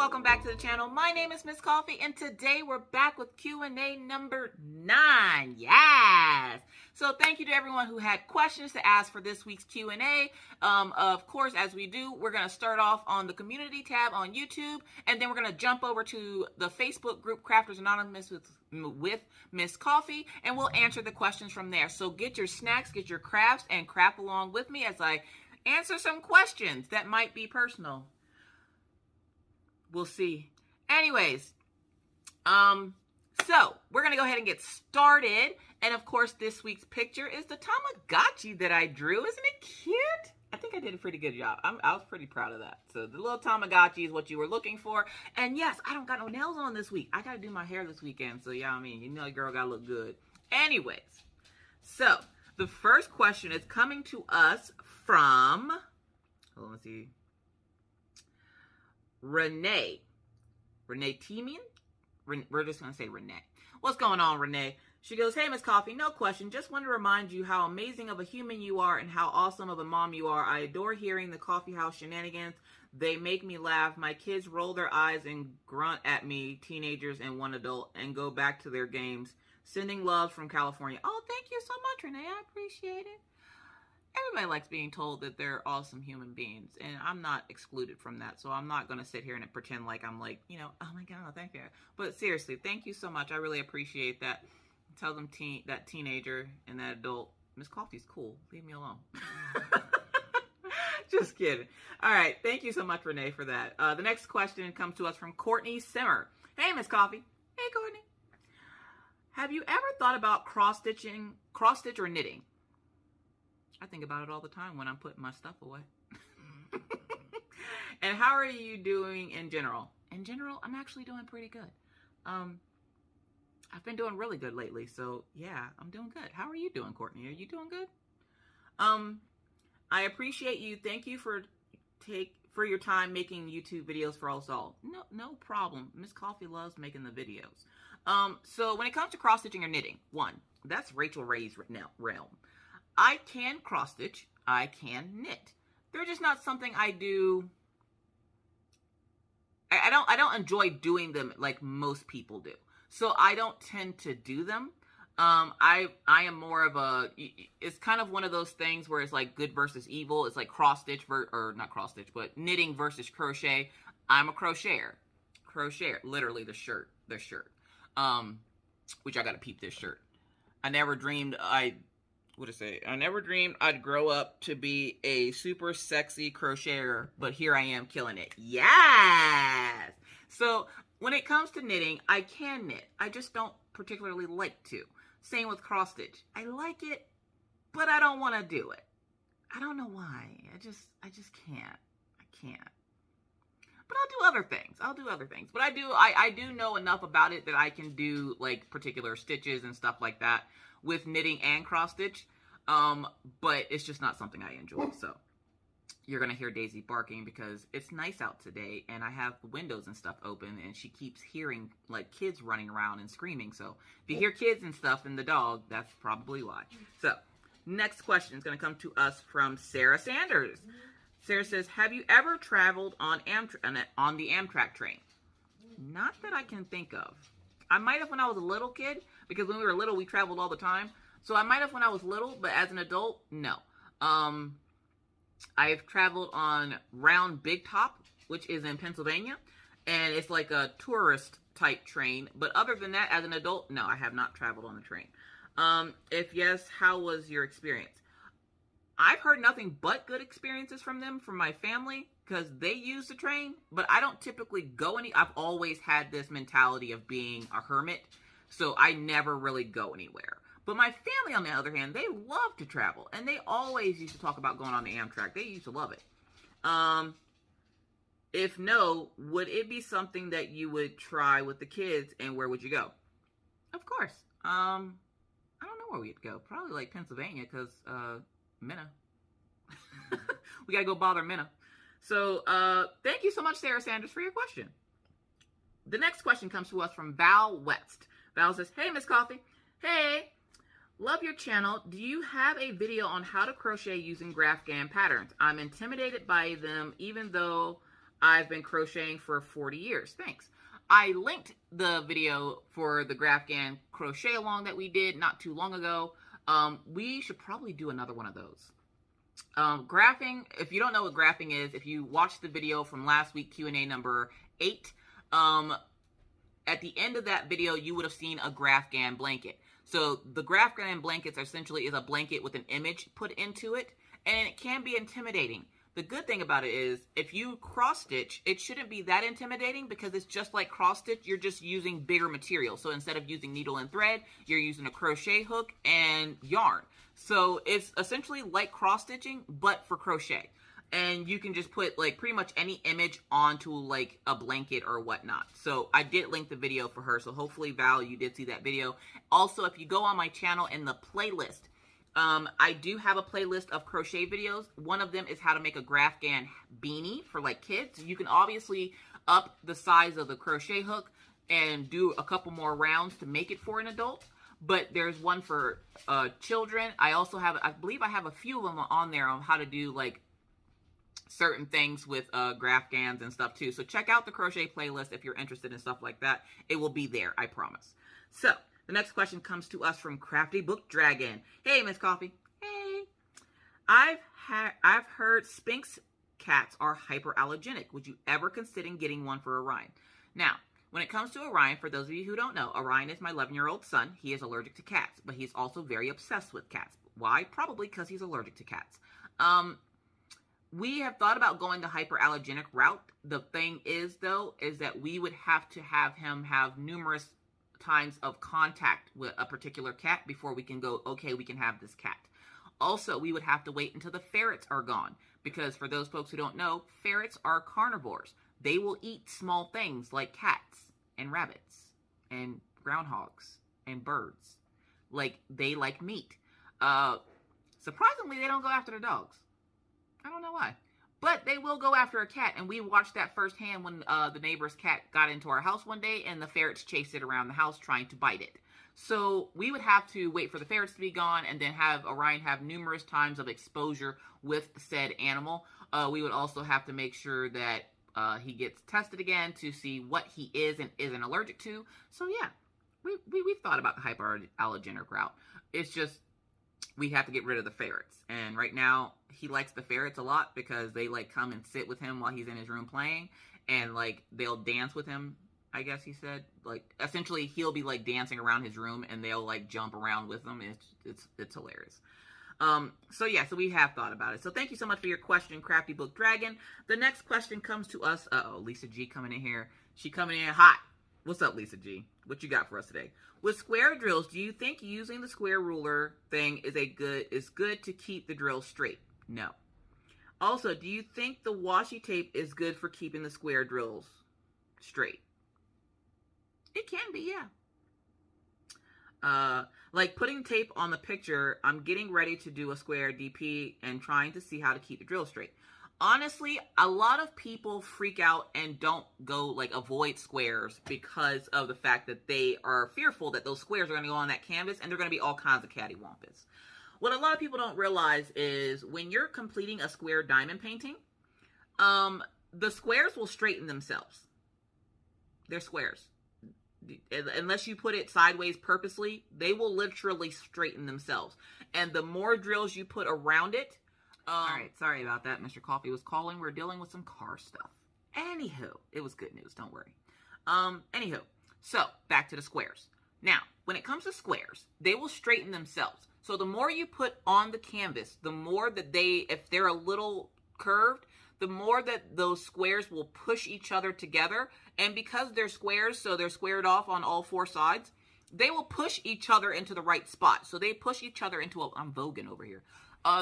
welcome back to the channel. My name is Miss Coffee, and today we're back with Q&A number 9. Yes! So thank you to everyone who had questions to ask for this week's Q&A. Of course, as we do, we're going to start off on the community tab on YouTube, and then we're going to jump over to the Facebook group Crafters Anonymous with Miss Coffee, and we'll answer the questions from there. So get your snacks, get your crafts, and craft along with me as I answer some questions that might be personal. We'll see. Anyways, so we're going to go ahead and get started. And of course, this week's picture is the Tamagotchi that I drew. Isn't it cute? I think I did a pretty good job. I was pretty proud of that. So the little Tamagotchi is what you were looking for. And yes, I don't got no nails on this week. I got to do my hair this weekend. So yeah, I mean, you know, your girl got to look good. Anyways, so the first question is coming to us from, hold on, let's see. Renee Teemian? We're just going to say Renee. What's going on, Renee? She goes, hey, Miss Coffee, no question. Just want to remind you how amazing of a human you are and how awesome of a mom you are. I adore hearing the coffee house shenanigans. They make me laugh. My kids roll their eyes and grunt at me, teenagers and one adult, and go back to their games. Sending love from California. Oh, thank you so much, Renee. I appreciate it. Everybody likes being told that they're awesome human beings, and I'm not excluded from that, so I'm not going to sit here and pretend like I'm like, you know, oh my God, thank you. But seriously, thank you so much. I really appreciate that. Tell them that teenager and that adult, Miss Coffee's cool. Leave me alone. Just kidding. All right, thank you so much, Renee, for that. The next question comes to us from Courtney Simmer. Hey, Miss Coffee. Hey, Courtney. Have you ever thought about cross-stitch or knitting? I think about it all the time when I'm putting my stuff away. And how are you doing in general? In general, I'm actually doing pretty good. I've been doing really good lately, so yeah, I'm doing good. How are you doing, Courtney? Are you doing good? I appreciate you. Thank you for your time making YouTube videos for us all. No problem. Miss Coffee loves making the videos. So when it comes to cross stitching or knitting, that's Rachel Ray's realm. I can cross stitch, I can knit. They're just not something I do. I don't enjoy doing them like most people do. So I don't tend to do them. I am more of it's kind of one of those things where it's like good versus evil. It's like cross stitch or not cross stitch, but knitting versus crochet. I'm a crocheter, literally the shirt, which I got to peep this shirt. I never dreamed I'd grow up to be a super sexy crocheter, but here I am killing it. Yes! So when it comes to knitting, I can knit. I just don't particularly like to. Same with cross stitch. I like it, but I don't want to do it. I don't know why. I just can't. I can't. But I'll do other things. But I do know enough about it that I can do like particular stitches and stuff like that with knitting and cross stitch. But it's just not something I enjoy. So you're going to hear Daisy barking because it's nice out today and I have the windows and stuff open and she keeps hearing like kids running around and screaming. So if you hear kids and stuff and the dog, that's probably why. So next question is going to come to us from Sarah Sanders. Sarah says, have you ever traveled on the Amtrak train? Not that I can think of. I might have when I was a little kid, because when we were little, we traveled all the time. So I might have when I was little, but as an adult, no. I've traveled on Round Big Top, which is in Pennsylvania, and it's like a tourist type train. But other than that, as an adult, no, I have not traveled on the train. If yes, how was your experience? I've heard nothing but good experiences from my family, because they use the train, but I don't typically go I've always had this mentality of being a hermit, so I never really go anywhere. But my family, on the other hand, they love to travel, and they always used to talk about going on the Amtrak. They used to love it. If no, would it be something that you would try with the kids, and where would you go? Of course. I don't know where we'd go. Probably like Pennsylvania, because Minna. We gotta go bother Minna. So, thank you so much, Sarah Sanders, for your question. The next question comes to us from Val West. Val says, hey, Miss Coffee. Hey, love your channel. Do you have a video on how to crochet using graph GAN patterns? I'm intimidated by them, even though I've been crocheting for 40 years. Thanks. I linked the video for the Graphgan crochet along that we did not too long ago. We should probably do another one of those. Graphing, if you don't know what graphing is, if you watched the video from last week, Q&A number 8, at the end of that video, you would have seen a Graphgan blanket. So the Graphgan blankets essentially is a blanket with an image put into it, and it can be intimidating. The good thing about it is, if you cross stitch, it shouldn't be that intimidating because it's just like cross stitch. You're just using bigger material. So instead of using needle and thread, you're using a crochet hook and yarn. So it's essentially like cross stitching, but for crochet. And you can just put like pretty much any image onto like a blanket or whatnot. So I did link the video for her. So hopefully, Val, you did see that video. Also, if you go on my channel in the playlist, I do have a playlist of crochet videos. One of them is how to make a Graphgan beanie for like kids. You can obviously up the size of the crochet hook and do a couple more rounds to make it for an adult. But there's one for children. I also have, I believe I have a few of them on there on how to do like certain things with Graphgans and stuff too. So check out the crochet playlist if you're interested in stuff like that. It will be there, I promise. So the next question comes to us from Crafty Book Dragon. Hey, Miss Coffee. Hey. I've heard Sphinx cats are hyperallergenic. Would you ever consider getting one for Orion? Now, when it comes to Orion, for those of you who don't know, Orion is my 11-year-old son. He is allergic to cats, but he's also very obsessed with cats. Why? Probably because he's allergic to cats. We have thought about going the hyperallergenic route. The thing is, though, is that we would have to have him have numerous times of contact with a particular cat before we can go, okay, we can have this cat. Also, we would have to wait until the ferrets are gone, because for those folks who don't know, ferrets are carnivores. They will eat small things like cats and rabbits and groundhogs and birds. Like, they like meat. Surprisingly, they don't go after the dogs. I don't know why. But they will go after a cat, and we watched that firsthand when the neighbor's cat got into our house one day, and the ferrets chased it around the house trying to bite it. So we would have to wait for the ferrets to be gone, and then have Orion have numerous times of exposure with said animal. We would also have to make sure that he gets tested again to see what he is and isn't allergic to. So yeah, we've thought about the hyperallergenic route. It's just, we have to get rid of the ferrets. And right now, he likes the ferrets a lot because they like come and sit with him while he's in his room playing, and like they'll dance with him, I guess he said. Like, essentially, he'll be like dancing around his room and they'll like jump around with him. It's hilarious. So yeah, so we have thought about it. So thank you so much for your question, Crafty Book Dragon. The next question comes to us. Lisa G coming in here. She coming in hot. What's up, Lisa G? What you got for us today? With square drills, do you think using the square ruler thing is good to keep the drill straight? No. Also, do you think the washi tape is good for keeping the square drills straight? It can be, yeah. Like putting tape on the picture, I'm getting ready to do a square DP and trying to see how to keep the drill straight. Honestly, a lot of people freak out and don't go, like, avoid squares because of the fact that they are fearful that those squares are going to go on that canvas and they're going to be all kinds of cattywampus. What a lot of people don't realize is when you're completing a square diamond painting, the squares will straighten themselves. They're squares. Unless you put it sideways purposely, they will literally straighten themselves. And the more drills you put around it, all right, sorry about that. Mr. Coffee was calling. We're dealing with some car stuff. Anywho, it was good news. Don't worry. Anywho, so back to the squares. Now, when it comes to squares, they will straighten themselves. So the more you put on the canvas, the more that if they're a little curved, the more that those squares will push each other together. And because they're squares, so they're squared off on all four sides, they will push each other into the right spot. So they push each other into I'm voguing over here.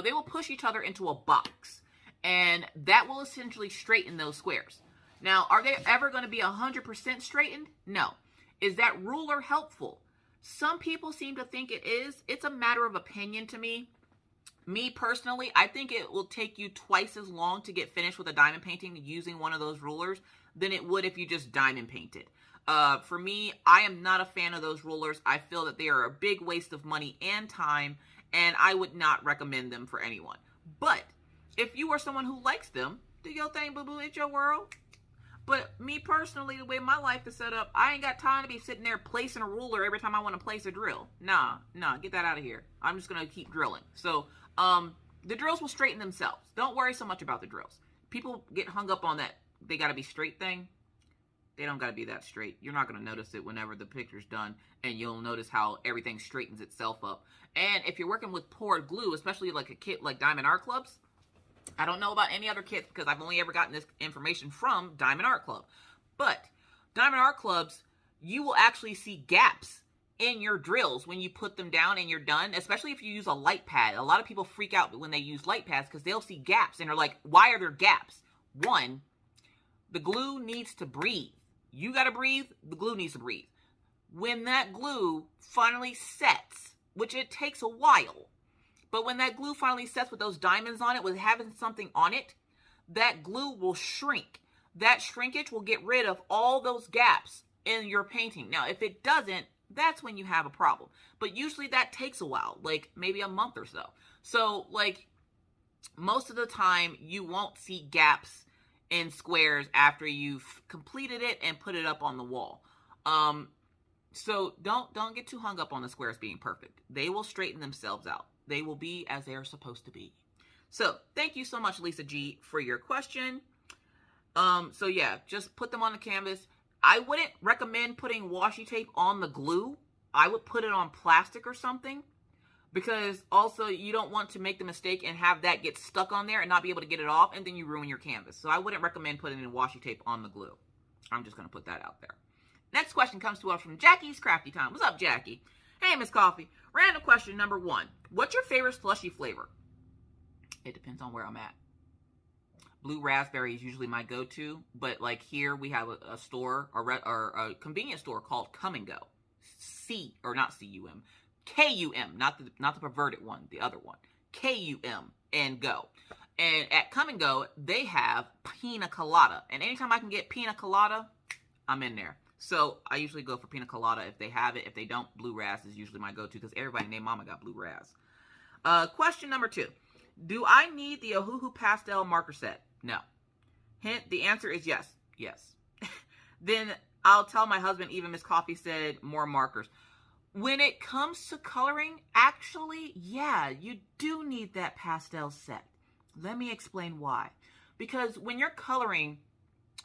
They will push each other into a box, and that will essentially straighten those squares. Now, are they ever going to be 100% straightened? No. Is that ruler helpful? Some people seem to think it is. It's a matter of opinion to me. Me personally, I think it will take you twice as long to get finished with a diamond painting using one of those rulers than it would if you just diamond painted. For me, I am not a fan of those rulers. I feel that they are a big waste of money and time, and I would not recommend them for anyone. But if you are someone who likes them, do your thing, boo-boo. It's your world. But me personally, the way my life is set up, I ain't got time to be sitting there placing a ruler every time I want to place a drill. Nah, get that out of here. I'm just going to keep drilling. So, the drills will straighten themselves. Don't worry so much about the drills. People get hung up on that they got to be straight thing. They don't got to be that straight. You're not going to notice it whenever the picture's done, and you'll notice how everything straightens itself up. And if you're working with poured glue, especially like a kit like Diamond Art Club's, I don't know about any other kits because I've only ever gotten this information from Diamond Art Club. But Diamond Art Clubs, you will actually see gaps in your drills when you put them down and you're done, especially if you use a light pad. A lot of people freak out when they use light pads because they'll see gaps and they're like, why are there gaps? One, the glue needs to breathe. You got to breathe, the glue needs to breathe. When that glue finally sets, which it takes a while, but when that glue finally sets with those diamonds on it, with having something on it, that glue will shrink. That shrinkage will get rid of all those gaps in your painting. Now, if it doesn't, that's when you have a problem. But usually that takes a while, like maybe a month or so. So, like, most of the time, you won't see gaps in squares after you've completed it and put it up on the wall. So don't get too hung up on the squares being perfect. They will straighten themselves out. They will be as they are supposed to be. So thank you so much, Lisa G, for your question. So yeah, just put them on the canvas. I wouldn't recommend putting washi tape on the glue. I would put it on plastic or something, because also you don't want to make the mistake and have that get stuck on there and not be able to get it off, and then you ruin your canvas. So I wouldn't recommend putting in washi tape on the glue. I'm just going to put that out there. Next question comes to us from Jackie's Crafty Time. What's up, Jackie? Hey, Miss Coffee. Random question number 1. What's your favorite slushie flavor? It depends on where I'm at. Blue raspberry is usually my go-to, but like here we have a store, or a convenience store called Come and Go. Not C-U-M. K-U-M, not the perverted one, the other one. K-U-M and Go. And at Come and Go, they have pina colada. And anytime I can get pina colada, I'm in there. So I usually go for pina colada if they have it. If they don't, blue ras is usually my go-to because everybody named Mama got blue ras. Question number 2. Do I need the Ohuhu pastel marker set? No. Hint, the answer is yes. Yes. Then I'll tell my husband, even Miss Coffee said, more markers. When it comes to coloring, actually, yeah, you do need that pastel set. Let me explain why. Because when you're coloring,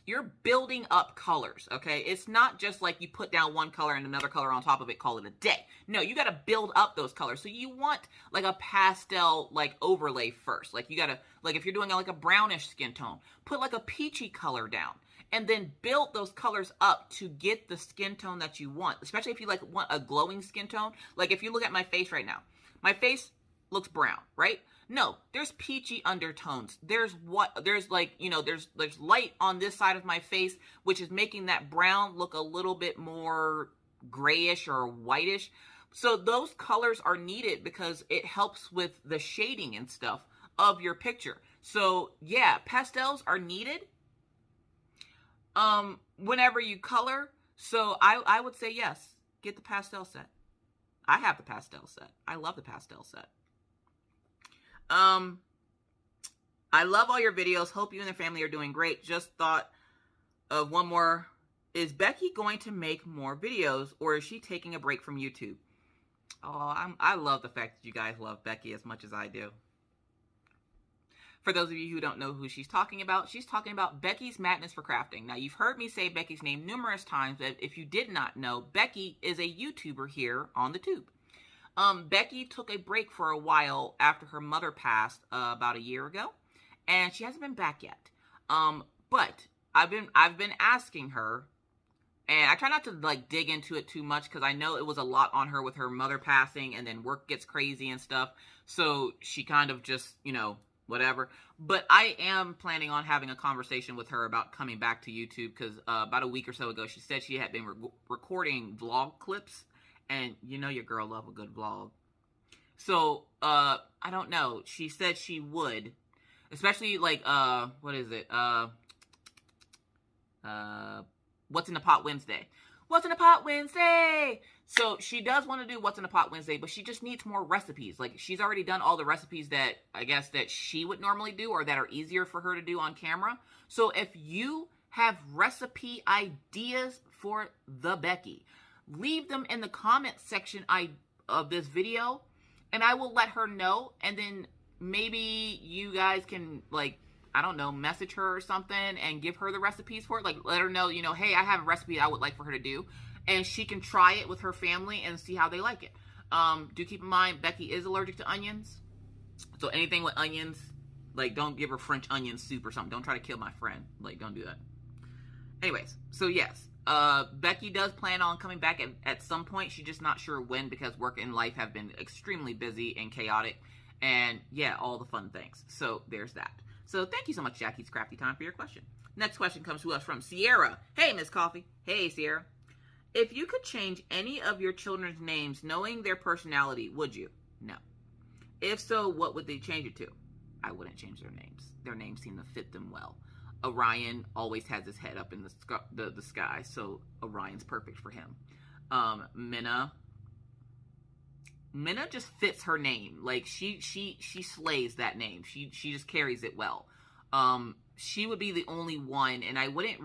you're building up colors, okay? It's not just like you put down one color and another color on top of it, call it a day. No, you got to build up those colors. So you want like a pastel like overlay first. Like you got to, like if you're doing like a brownish skin tone, put like a peachy color down and then build those colors up to get the skin tone that you want. Especially if you like want a glowing skin tone. Like if you look at my face right now, my face looks brown, right? No, there's peachy undertones. There's like, you know, there's light on this side of my face, which is making that brown look a little bit more grayish or whitish. So those colors are needed because it helps with the shading and stuff of your picture. So yeah, pastels are needed whenever you color. So I would say yes, get the pastel set. I have the pastel set. I love the pastel set. I love all your videos. Hope you and the family are doing great. Just thought of one more. Is Becky going to make more videos, or is she taking a break from YouTube? Oh, I love the fact that you guys love Becky as much as I do. For those of you who don't know who she's talking about Becky's Madness for Crafting. Now, you've heard me say Becky's name numerous times, but if you did not know, Becky is a YouTuber here on the tube. Becky took a break for a while after her mother passed about a year ago, and she hasn't been back yet. But I've been asking her, and I try not to like dig into it too much because I know it was a lot on her with her mother passing, and then work gets crazy and stuff. So she kind of just, you know, whatever. But I am planning on having a conversation with her about coming back to YouTube because about a week or so ago, she said she had been recording vlog clips. And you know your girl love a good vlog. So, I don't know. She said she would. Especially like, what is it? What's in the Pot Wednesday. What's in the Pot Wednesday? So, she does want to do What's in the Pot Wednesday, but she just needs more recipes. Like, she's already done all the recipes that, I guess, that she would normally do or that are easier for her to do on camera. So, if you have recipe ideas for the Becky, leave them in the comment section of this video, and I will let her know, and then maybe you guys can, like, I don't know, message her or something and give her the recipes for it. Like, let her know, you know, hey, I have a recipe I would like for her to do, and she can try it with her family and see how they like it. Do keep in mind, Becky is allergic to onions. So anything with onions, like, don't give her French onion soup or something. Don't try to kill my friend. Like, don't do that. Anyways, so yes, Becky does plan on coming back at some point. She's just not sure when, because work and life have been extremely busy and chaotic. And yeah, all the fun things. So there's that. So thank you so much, Jackie's Crafty Time, for your question. Next question comes to us from Sierra. Hey, Miss Coffee. Hey, Sierra. If you could change any of your children's names knowing their personality, would you? No. If so, what would they change it to? I wouldn't change their names. Their names seem to fit them well. Orion always has his head up in the sky, so Orion's perfect for him. Minna just fits her name. Like, she slays that name. She just carries it well. She would be the only one, and I wouldn't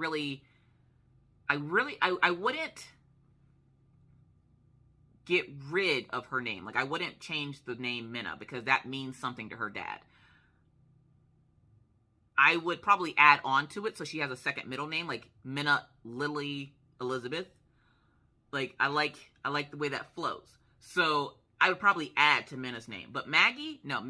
get rid of her name. Like, I wouldn't change the name Minna, because that means something to her dad. I would probably add on to it so she has a second middle name, like Minna Lily Elizabeth. Like, I like the way that flows. So I would probably add to Minna's name. But Maggie, no,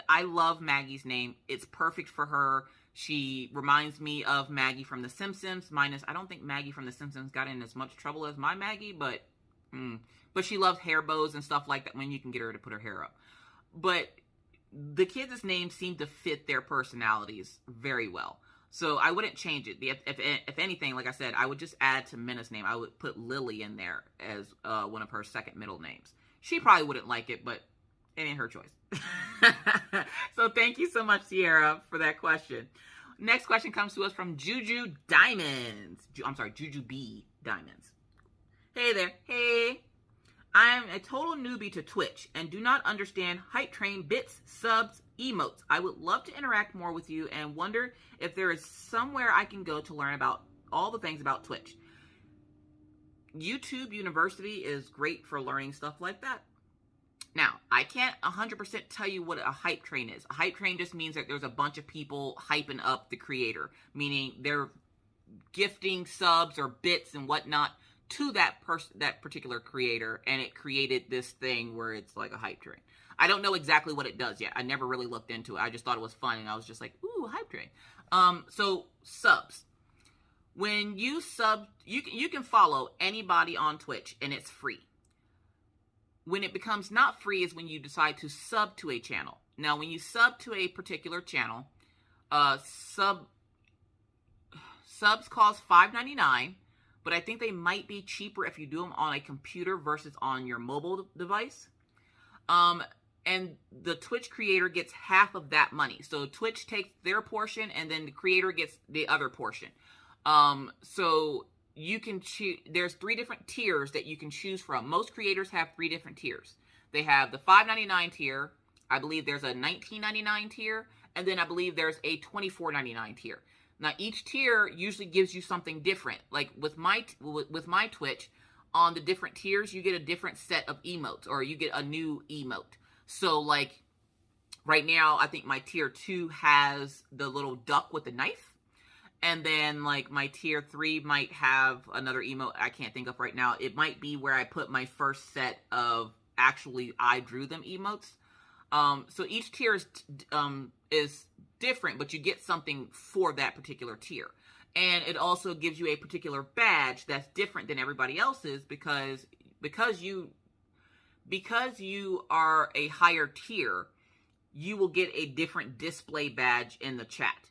I love Maggie's name. It's perfect for her. She reminds me of Maggie from The Simpsons, minus, I don't think Maggie from The Simpsons got in as much trouble as my Maggie, but she loves hair bows and stuff like that when you can get her to put her hair up. But the kids' names seem to fit their personalities very well. So I wouldn't change it. If anything, like I said, I would just add to Minna's name. I would put Lily in there as one of her second middle names. She probably wouldn't like it, but it ain't her choice. So thank you so much, Sierra, for that question. Next question comes to us from Juju Diamonds. Juju B Diamonds. Hey there. Hey. I'm a total newbie to Twitch and do not understand hype train bits, subs, emotes. I would love to interact more with you and wonder if there is somewhere I can go to learn about all the things about Twitch. YouTube University is great for learning stuff like that. Now, I can't 100% tell you what a hype train is. A hype train just means that there's a bunch of people hyping up the creator, meaning they're gifting subs or bits and whatnot to that particular creator, and it created this thing where it's like a hype train. I don't know exactly what it does yet. I never really looked into it. I just thought it was fun, and I was just like, ooh, hype train. So subs. When you sub, you can follow anybody on Twitch, and it's free. When it becomes not free is when you decide to sub to a channel. Now, when you sub to a particular channel, subs cost $5.99. But I think they might be cheaper if you do them on a computer versus on your mobile device. And the Twitch creator gets half of that money. So Twitch takes their portion, and then the creator gets the other portion. So you can choose. There's 3 different tiers that you can choose from. Most creators have 3 different tiers. They have the $5.99 tier. I believe there's a $19.99 tier. And then I believe there's a $24.99 tier. Now, each tier usually gives you something different. Like with my Twitch, on the different tiers, you get a different set of emotes, or you get a new emote. So, like, right now, I think my tier 2 has the little duck with the knife. And then, like, my tier 3 might have another emote I can't think of right now. It might be where I put my first set of actually I drew them emotes. So each tier is different, but you get something for that particular tier. And it also gives you a particular badge that's different than everybody else's because you are a higher tier, you will get a different display badge in the chat.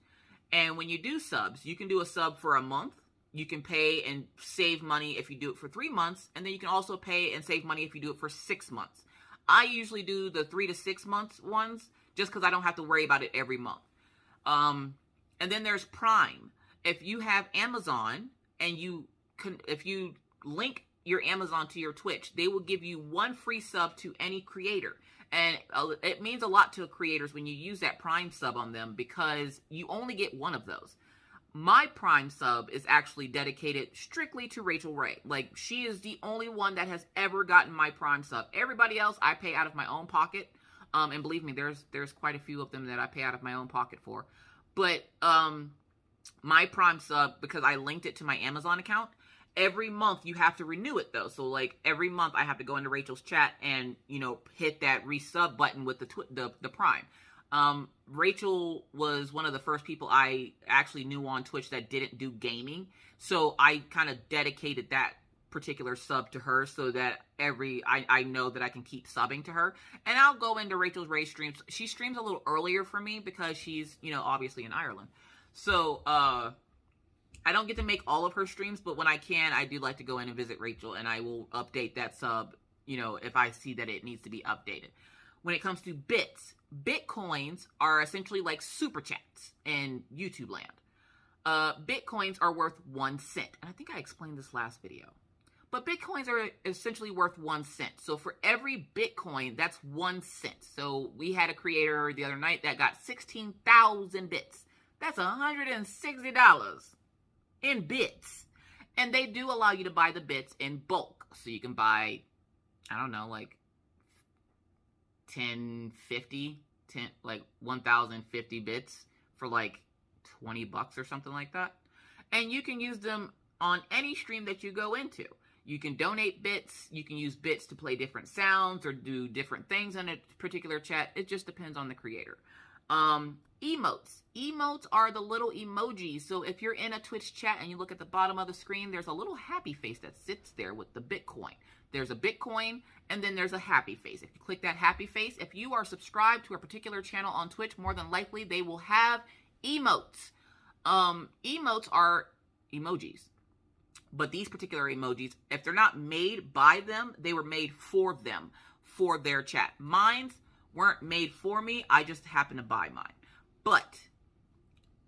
And when you do subs, you can do a sub for a month. You can pay and save money if you do it for 3 months, and then you can also pay and save money if you do it for 6 months. I usually do the 3 to 6 months ones just because I don't have to worry about it every month. And then there's Prime. If you have Amazon and if you link your Amazon to your Twitch, they will give you 1 free sub to any creator. And it means a lot to creators when you use that Prime sub on them because you only get 1 of those. My Prime sub is actually dedicated strictly to Rachel Ray. Like, she is the only one that has ever gotten my Prime sub. Everybody else I pay out of my own pocket. And believe me, there's quite a few of them that I pay out of my own pocket for. But my Prime sub, because I linked it to my Amazon account, every month you have to renew it though. So like every month I have to go into Rachel's chat and, you know, hit that resub button with the Prime. Rachel was one of the first people I actually knew on Twitch that didn't do gaming. So I kind of dedicated that particular sub to her so that I know that I can keep subbing to her. And I'll go into Rachel's Ray streams. She streams a little earlier for me because she's, you know, obviously in Ireland. So, I don't get to make all of her streams, but when I can, I do like to go in and visit Rachel, and I will update that sub, you know, if I see that it needs to be updated. When it comes to bits, Bitcoins are essentially like super chats in YouTube land. Bitcoins are worth 1 cent. And I think I explained this last video. But Bitcoins are essentially worth 1 cent. So for every Bitcoin, that's 1 cent. So we had a creator the other night that got 16,000 bits. That's $160 in bits. And they do allow you to buy the bits in bulk. So you can buy, I don't know, like 1,050 bits for like $20 or something like that. And you can use them on any stream that you go into. You can donate bits. You can use bits to play different sounds or do different things in a particular chat. It just depends on the creator. Emotes. Emotes are the little emojis. So if you're in a Twitch chat and you look at the bottom of the screen, there's a little happy face that sits there with the Bitcoin. There's a Bitcoin and then there's a happy face. If you click that happy face, if you are subscribed to a particular channel on Twitch, more than likely they will have emotes. Emotes are emojis. But these particular emojis, if they're not made by them, they were made for them, for their chat. Mine weren't made for me. I just happened to buy mine. But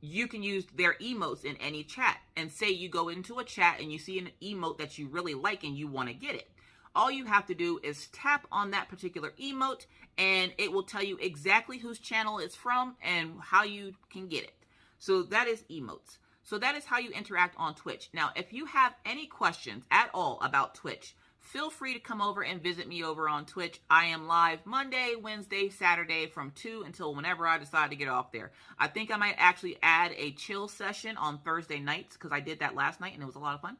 you can use their emotes in any chat. And say you go into a chat and you see an emote that you really like and you want to get it. All you have to do is tap on that particular emote and it will tell you exactly whose channel it's from and how you can get it. So that is emotes. So that is how you interact on Twitch. Now, if you have any questions at all about Twitch, feel free to come over and visit me over on Twitch. I am live Monday, Wednesday, Saturday from 2 until whenever I decide to get off there. I think I might actually add a chill session on Thursday nights because I did that last night and it was a lot of fun.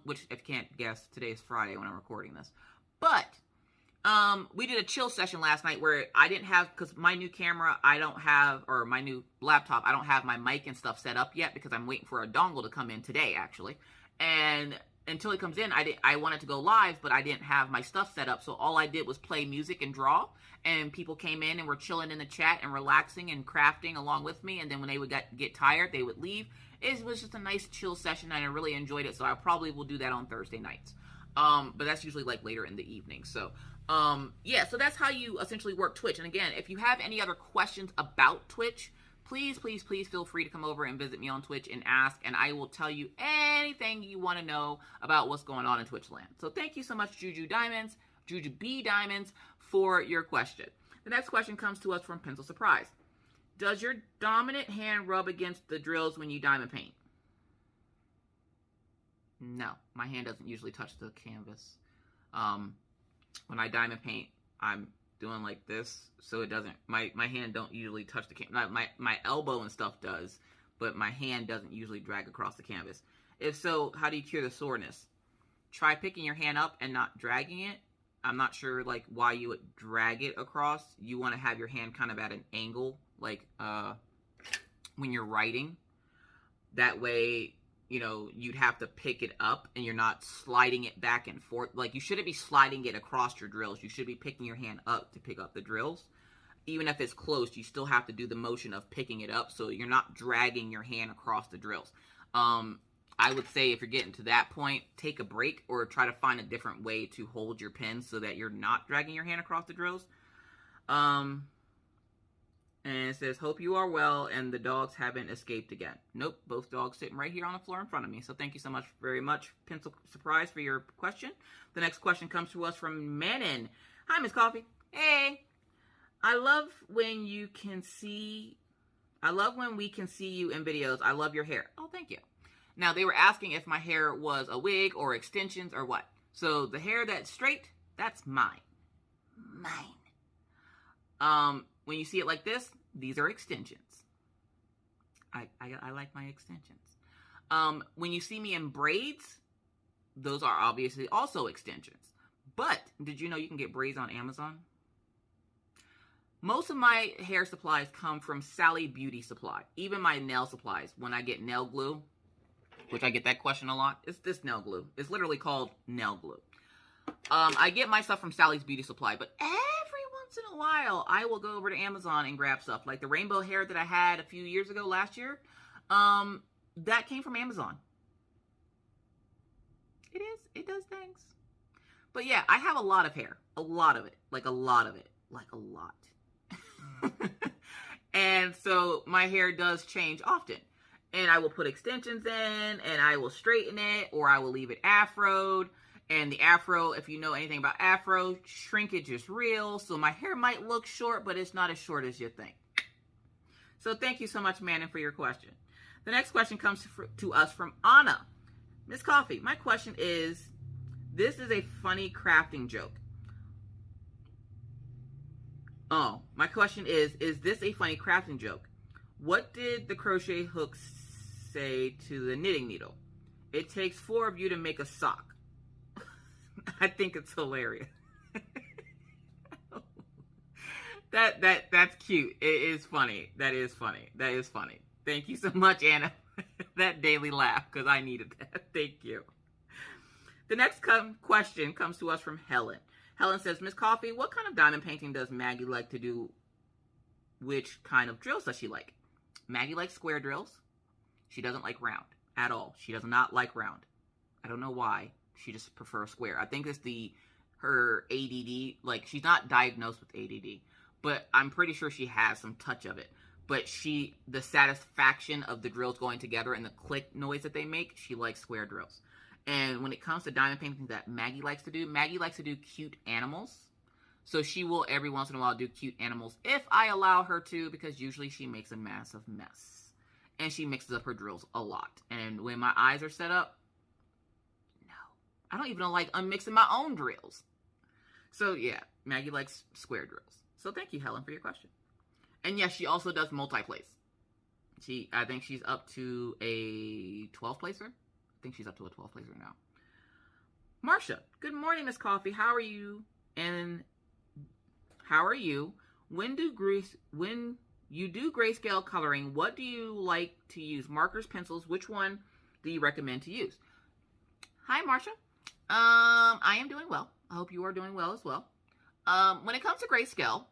Which, if you can't guess, today is Friday when I'm recording this. But we did a chill session last night where I didn't have, because my new camera, I don't have, or my new laptop, I don't have my mic and stuff set up yet because I'm waiting for a dongle to come in today, actually. And until it comes in, I wanted to go live, but I didn't have my stuff set up. So all I did was play music and draw. And people came in and were chilling in the chat and relaxing and crafting along with me. And then when they would get tired, they would leave. It was just a nice chill session and I really enjoyed it. So I probably will do that on Thursday nights. But that's usually like later in the evening. So yeah, so that's how you essentially work Twitch. And again, if you have any other questions about Twitch, please, please, please feel free to come over and visit me on Twitch and ask, and I will tell you anything you want to know about what's going on in Twitch land. So thank you so much, Juju B Diamonds, for your question. The next question comes to us from Pencil Surprise. Does your dominant hand rub against the drills when you diamond paint? No, my hand doesn't usually touch the canvas. When I diamond paint, I'm doing like this, so it doesn't, my hand don't usually touch the canvas. My elbow and stuff does, but my hand doesn't usually drag across the canvas. If so, how do you cure the soreness? Try picking your hand up and not dragging it. I'm not sure like why you would drag it across. You want to have your hand kind of at an angle, like when you're writing. That way, you know, you'd have to pick it up and you're not sliding it back and forth. Like, you shouldn't be sliding it across your drills. You should be picking your hand up to pick up the drills. Even if it's close, you still have to do the motion of picking it up so you're not dragging your hand across the drills. I would say if you're getting to that point, take a break or try to find a different way to hold your pen so that you're not dragging your hand across the drills. And it says, hope you are well and the dogs haven't escaped again. Nope, both dogs sitting right here on the floor in front of me. So thank you so much, very much, Pencil Surprise, for your question. The next question comes to us from Manon. Hi, Miss Coffee. Hey. I love when you can see I love when we can see you in videos. I love your hair. Oh, thank you. Now, they were asking if my hair was a wig or extensions or what. So the hair that's straight, that's mine. When you see it like this, these are extensions. I like my extensions. When you see me in braids, those are obviously also extensions. But did you know you can get braids on Amazon? Most of my hair supplies come from Sally Beauty Supply. Even my nail supplies, when I get nail glue, which I get that question a lot, it's this nail glue. It's literally called nail glue. I get my stuff from Sally's Beauty Supply, but every once in a while, I will go over to Amazon and grab stuff. Like the rainbow hair that I had a few years ago, last year, that came from Amazon. It does things. But yeah, I have a lot of hair. A lot of it. Like a lot of it. Like a lot. And so my hair does change often. And I will put extensions in, and I will straighten it, or I will leave it afroed. And the afro, if you know anything about afro, shrinkage is real. So my hair might look short, but it's not as short as you think. So thank you so much, Manon, for your question. The next question comes to us from Anna. Miss Coffee, my question is, this is a funny crafting joke. Oh, my question is this a funny crafting joke? What did the crochet hook say to the knitting needle? It takes 4 of you to make a sock. I think it's hilarious. That's cute. It is funny. That is funny. That is funny. Thank you so much, Anna. That daily laugh, because I needed that. Thank you. The next question comes to us from Helen. Helen says, Miss Coffee, what kind of diamond painting does Maggie like to do? Which kind of drills does she like? Maggie likes square drills. She doesn't like round at all. She does not like round. I don't know why. She just prefers square. I think it's her ADD. Like, she's not diagnosed with ADD, but I'm pretty sure she has some touch of it. But the satisfaction of the drills going together and the click noise that they make, she likes square drills. And when it comes to diamond painting that Maggie likes to do cute animals. So she will every once in a while do cute animals if I allow her to, because usually she makes a massive mess. And she mixes up her drills a lot. And when my eyes are set up, no. I don't even like unmixing my own drills. So yeah, Maggie likes square drills. So thank you, Helen, for your question. And yes, she also does multi-place. I think she's up to a 12-placer. I think she's up to a 12-placer now. Marcia, good morning, Miss Coffee. How are you? And how are you? When you do grayscale coloring, what do you like to use? Markers, pencils? Which one do you recommend to use? Hi, Marcia. I am doing well. I hope you are doing well as well. When it comes to grayscale,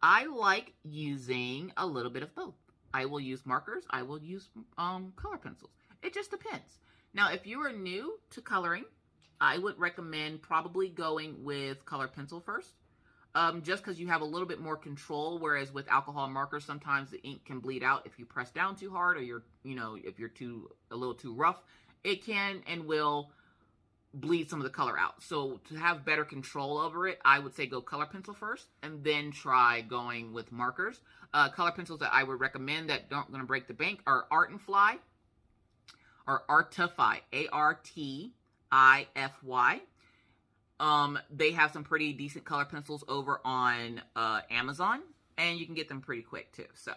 I like using a little bit of both. I will use markers. I will use color pencils. It just depends. Now, if you are new to coloring, I would recommend probably going with color pencil first. Just because you have a little bit more control, whereas with alcohol markers, sometimes the ink can bleed out if you press down too hard, or if you're a little too rough, it can and will bleed some of the color out. So to have better control over it, I would say go color pencil first and then try going with markers. Color pencils that I would recommend that aren't going to break the bank are Art and Fly or Artify, Artify. They have some pretty decent color pencils over on Amazon, and you can get them pretty quick too. So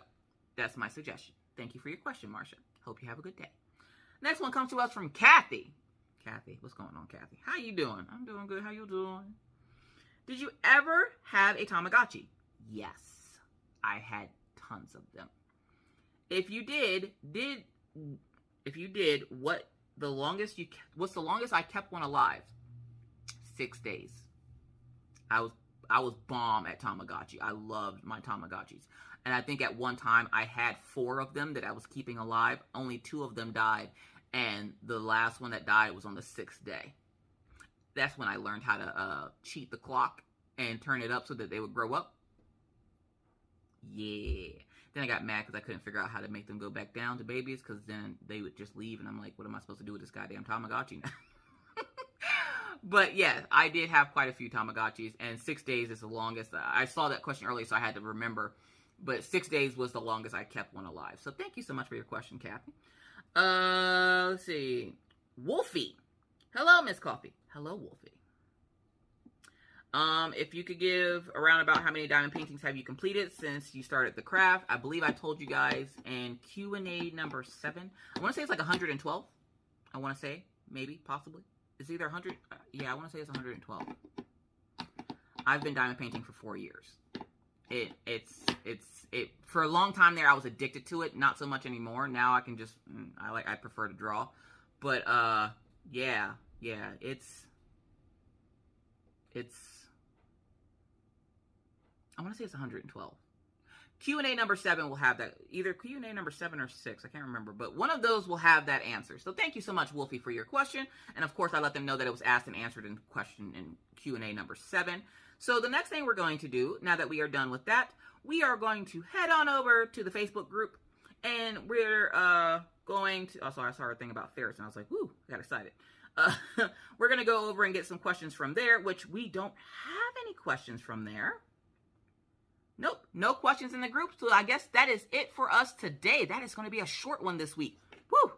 that's my suggestion. Thank you for your question, Marcia. Hope you have a good day. Next one comes to us from Kathy. Kathy, what's going on, Kathy? How you doing? I'm doing good. How you doing? Did you ever have a Tamagotchi? Yes, I had tons of them. If you did, what's the longest I kept one alive? 6 days. I was bomb at Tamagotchi. I loved my Tamagotchis. And I think at one time I had 4 of them that I was keeping alive. Only 2 of them died. And the last one that died was on the 6th day. That's when I learned how to cheat the clock and turn it up so that they would grow up. Yeah. Then I got mad because I couldn't figure out how to make them go back down to babies, because then they would just leave. And I'm like, what am I supposed to do with this goddamn Tamagotchi now? But yeah, I did have quite a few Tamagotchis, and 6 days is the longest. I saw that question earlier, so I had to remember But 6 days was the longest I kept one alive. So thank you so much for your question, Kathy. Let's see. Wolfie. Hello, Miss Coffee. Hello, Wolfie. If you could give around about how many diamond paintings have you completed since you started the craft. I believe I told you guys in Q&A number 7. I want to say it's like 112. I want to say, maybe, possibly. It's either 100. Yeah, I want to say it's 112. I've been diamond painting for 4 years. It for a long time there I was addicted to it, not so much anymore. Now I can just I prefer to draw. But yeah, it's I want to say it's 112. Q&A number 7 will have that. Either Q&A number 7 or 6. I can't remember. But one of those will have that answer. So thank you so much, Wolfie, for your question. And, of course, I let them know that it was asked and answered in Q&A number 7. So the next thing we're going to do, now that we are done with that, we are going to head on over to the Facebook group. And we're going to... Oh, sorry, I saw a thing about ferrets. And I was like, woo, I got excited. We're going to go over and get some questions from there, which we don't have any questions from there. Nope, no questions in the group. So I guess that is it for us today. That is going to be a short one this week. Woo!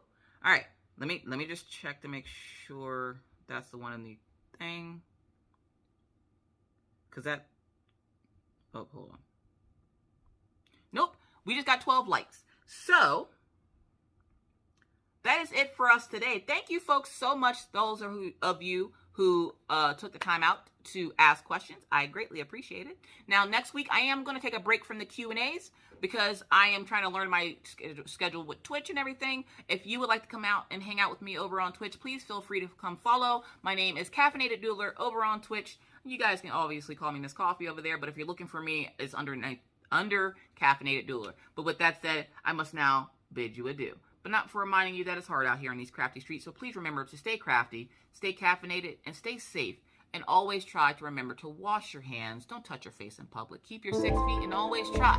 All right, let me just check to make sure that's the one in the thing. Cause that. Oh, hold on. Nope, we just got 12 likes. So that is it for us today. Thank you, folks, so much. Those of you who took the time out to ask questions. I greatly appreciate it. Now, next week, I am going to take a break from the Q&As because I am trying to learn my schedule with Twitch and everything. If you would like to come out and hang out with me over on Twitch, please feel free to come follow. My name is Caffeinated Doodler over on Twitch. You guys can obviously call me Miss Coffee over there, but if you're looking for me, it's under Caffeinated Doodler. But with that said, I must now bid you adieu. But not for reminding you that it's hard out here on these crafty streets. So please remember to stay crafty, stay caffeinated, and stay safe. And always try to remember to wash your hands. Don't touch your face in public. Keep your 6 feet and always try.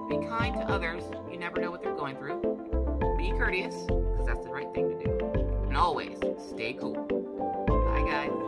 Be kind to others. You never know what they're going through. Be courteous, because that's the right thing to do. And always stay cool. Bye, guys.